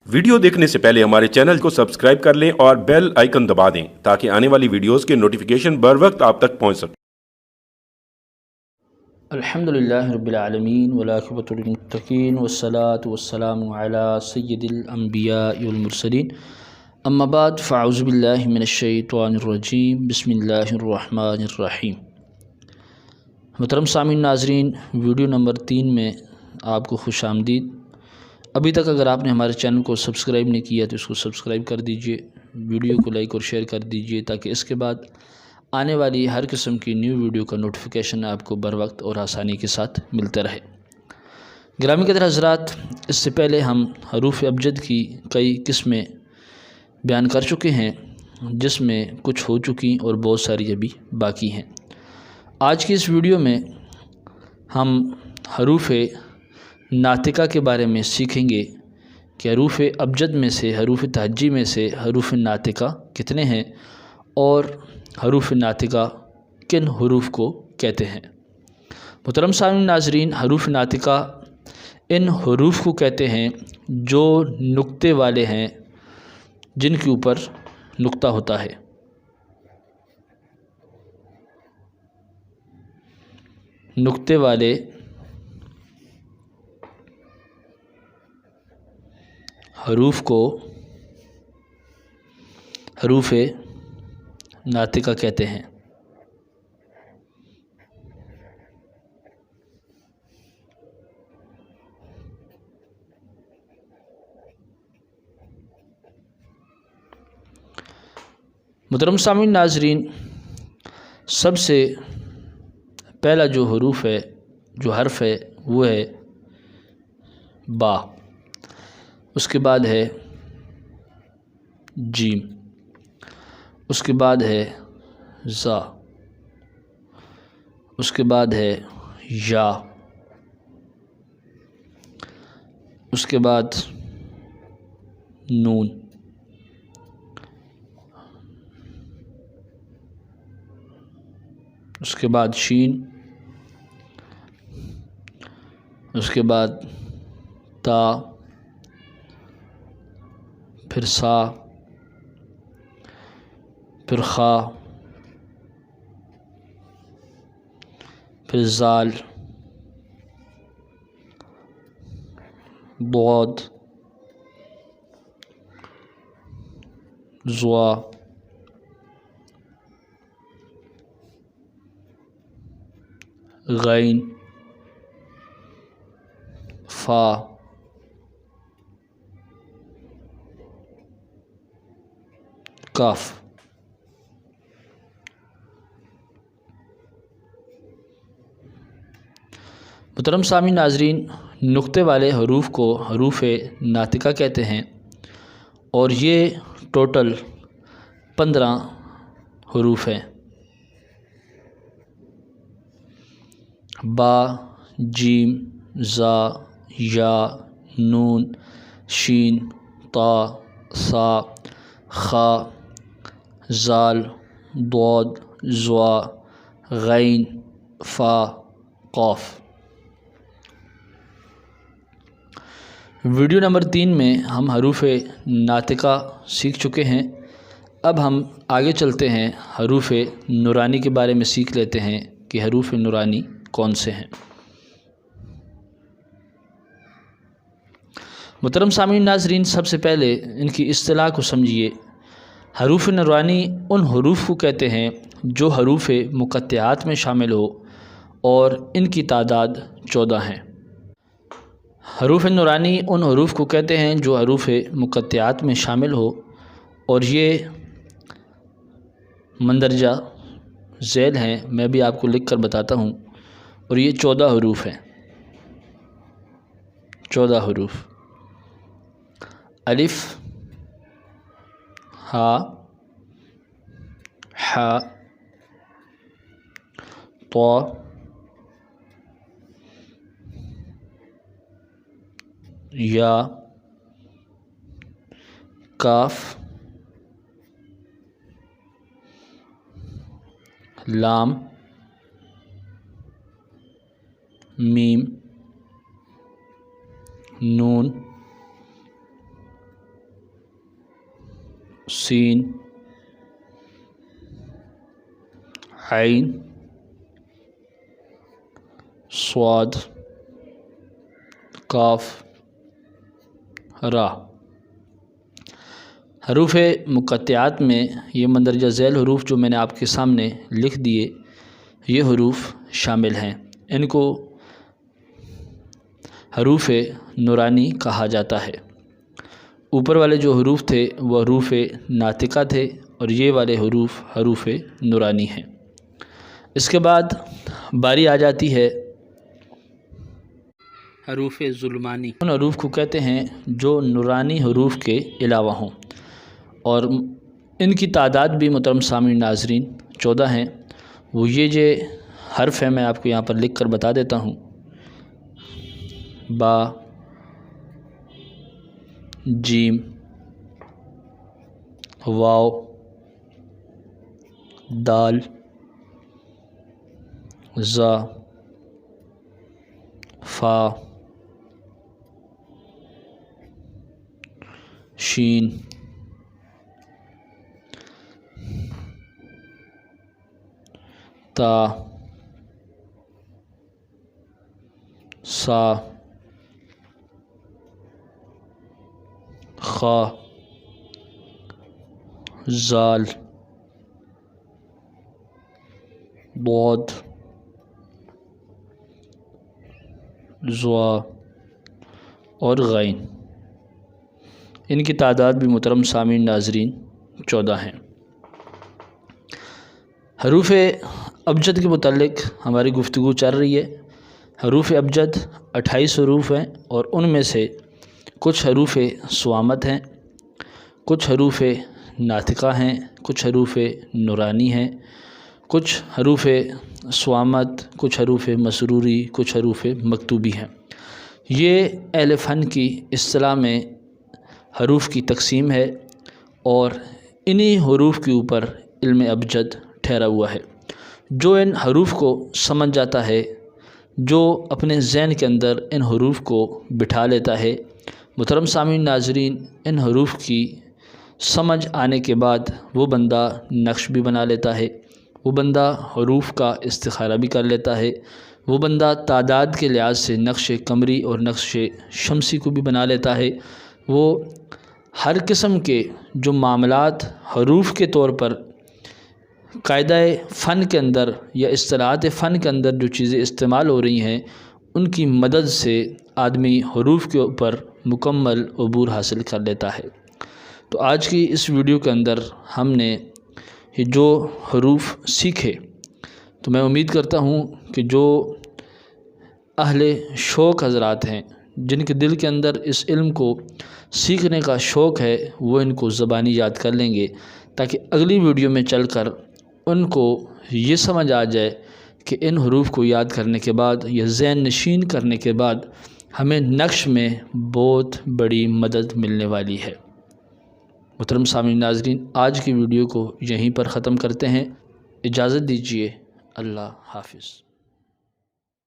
Video دیکھنے سے پہلے ہمارے چینل کو سبسکرائب کر لیں اور بیل آئیکن دبا دیں تاکہ آنے والی ویڈیوز کے نوٹیفیکیشن بر وقت آپ تک پہنچ سکیں۔ الحمدللہ رب العالمین والعاقبۃ للمتقین والصلاة والسلام علی سید الانبیاء والمرسلین اما بعد فاعوذ باللہ من الشیطان الرجیم بسم اللہ الرحمن الرحیم۔ محترم سامعین ناظرین، ویڈیو نمبر 3 میں آپ کو خوش آمدید۔ ابھی تک اگر آپ نے ہمارے چینل کو سبسکرائب نہیں کیا تو اس کو سبسکرائب کر دیجئے، ویڈیو کو لائک اور شیئر کر دیجئے تاکہ اس کے بعد آنے والی ہر قسم کی نیو ویڈیو کا نوٹیفیکیشن آپ کو بر وقت اور آسانی کے ساتھ ملتا رہے۔ گرامی قدر حضرات، اس سے پہلے ہم حروف ابجد کی کئی قسمیں بیان کر چکے ہیں، جس میں کچھ ہو چکی اور بہت ساری ابھی باقی ہیں۔ آج کی اس ویڈیو میں ہم حروف ناطقہ کے بارے میں سیکھیں گے کہ حروف ابجد میں سے، حروف تہجی میں سے حروف ناطقہ کتنے ہیں اور حروف ناطقہ کن حروف کو کہتے ہیں۔ محترم سامعین ناظرین، حروف ناطقہ ان حروف کو کہتے ہیں جو نقطے والے ہیں، جن کے اوپر نقطہ ہوتا ہے۔ نقطے والے حروف کو حروف ناطقہ کہتے ہیں۔ محترم سامعین ناظرین، سب سے پہلا جو حروف ہے، جو حرف ہے، وہ ہے با۔ اس کے بعد ہے جیم، اس کے بعد ہے زا، اس کے بعد ہے یا، اس کے بعد نون، اس کے بعد شین، اس کے بعد تا، پھر سا، پھر خا، پھر زال، ضاد، ظا، غین، فا، کاف۔ محترم سامعین ناظرین، نقطے والے حروف کو حروف ناطقہ کہتے ہیں اور یہ ٹوٹل 15 حروف ہیں۔ با، جیم، زا، یا، نون، شین، تا، سا، خا، زال، ضاد، ظا، غین، فا، قاف۔ ویڈیو نمبر 3 میں ہم حروف ناطقہ سیکھ چکے ہیں۔ اب ہم آگے چلتے ہیں، حروف نورانی کے بارے میں سیکھ لیتے ہیں کہ حروف نورانی کون سے ہیں۔ محترم سامعین ناظرین، سب سے پہلے ان کی اصطلاح کو سمجھیے۔ حروف نورانی ان حروف کو کہتے ہیں جو حروف مقطعات میں شامل ہو اور ان کی تعداد 14 ہیں۔ حروف نورانی ان حروف کو کہتے ہیں جو حروف مقطعات میں شامل ہو اور یہ مندرجہ ذیل ہیں۔ میں بھی آپ کو لکھ کر بتاتا ہوں، اور یہ 14 حروف ہیں۔ 14 حروف: الف، ہا، ح، طا، یا، کاف، لام، میم، نون، سین عین صاد کاف را۔ حروف مقطعات میں یہ مندرجہ ذیل حروف جو میں نے آپ کے سامنے لکھ دیے یہ حروف شامل ہیں۔ ان کو حروف نورانی کہا جاتا ہے۔ اوپر والے جو حروف تھے وہ حروف ناطقہ تھے اور یہ والے حروف حروف نورانی ہیں۔ اس کے بعد باری آ جاتی ہے حروف ظلمانی۔ ان حروف کو کہتے ہیں جو نورانی حروف کے علاوہ ہوں، اور ان کی تعداد بھی محترم سامعین ناظرین 14 ہیں۔ وہ یہ جو حرف ہے میں آپ کو یہاں پر لکھ کر بتا دیتا ہوں: با، جیم، واو، دال، زا، فا، شین، تا، سا، خا، زال، ضاد، زوا اور غین۔ ان کی تعداد بھی محترم سامعین ناظرین 14 ہیں۔ حروف ابجد کے متعلق ہماری گفتگو چل رہی ہے۔ حروف ابجد 28 حروف ہیں اور ان میں سے کچھ حروف صوامت ہیں، کچھ حروف ناطقہ ہیں، کچھ حروف نورانی ہیں، کچھ حروف صوامت، کچھ حروف مسروری، کچھ حروف مکتوبی ہیں۔ یہ اہل فن کی اصطلاح میں حروف کی تقسیم ہے اور انہی حروف کے اوپر علم ابجد ٹھہرا ہوا ہے۔ جو ان حروف کو سمجھ جاتا ہے، جو اپنے ذہن کے اندر ان حروف کو بٹھا لیتا ہے، محترم سامعین ناظرین ان حروف کی سمجھ آنے کے بعد وہ بندہ نقش بھی بنا لیتا ہے، وہ بندہ حروف کا استخارہ بھی کر لیتا ہے، وہ بندہ تعداد کے لحاظ سے نقش قمری اور نقش شمسی کو بھی بنا لیتا ہے۔ وہ ہر قسم کے جو معاملات حروف کے طور پر قاعدہ فن کے اندر یا اصطلاحات فن کے اندر جو چیزیں استعمال ہو رہی ہیں ان کی مدد سے آدمی حروف کے اوپر مکمل عبور حاصل کر لیتا ہے۔ تو آج کی اس ویڈیو کے اندر ہم نے یہ جو حروف سیکھے، تو میں امید کرتا ہوں کہ جو اہل شوق حضرات ہیں، جن کے دل کے اندر اس علم کو سیکھنے کا شوق ہے، وہ ان کو زبانی یاد کر لیں گے، تاکہ اگلی ویڈیو میں چل کر ان کو یہ سمجھ آ جائے کہ ان حروف کو یاد کرنے کے بعد یا ذہن نشین کرنے کے بعد ہمیں نقش میں بہت بڑی مدد ملنے والی ہے۔ محترم سامعین ناظرین آج کی ویڈیو کو یہیں پر ختم کرتے ہیں۔ اجازت دیجیے، اللہ حافظ۔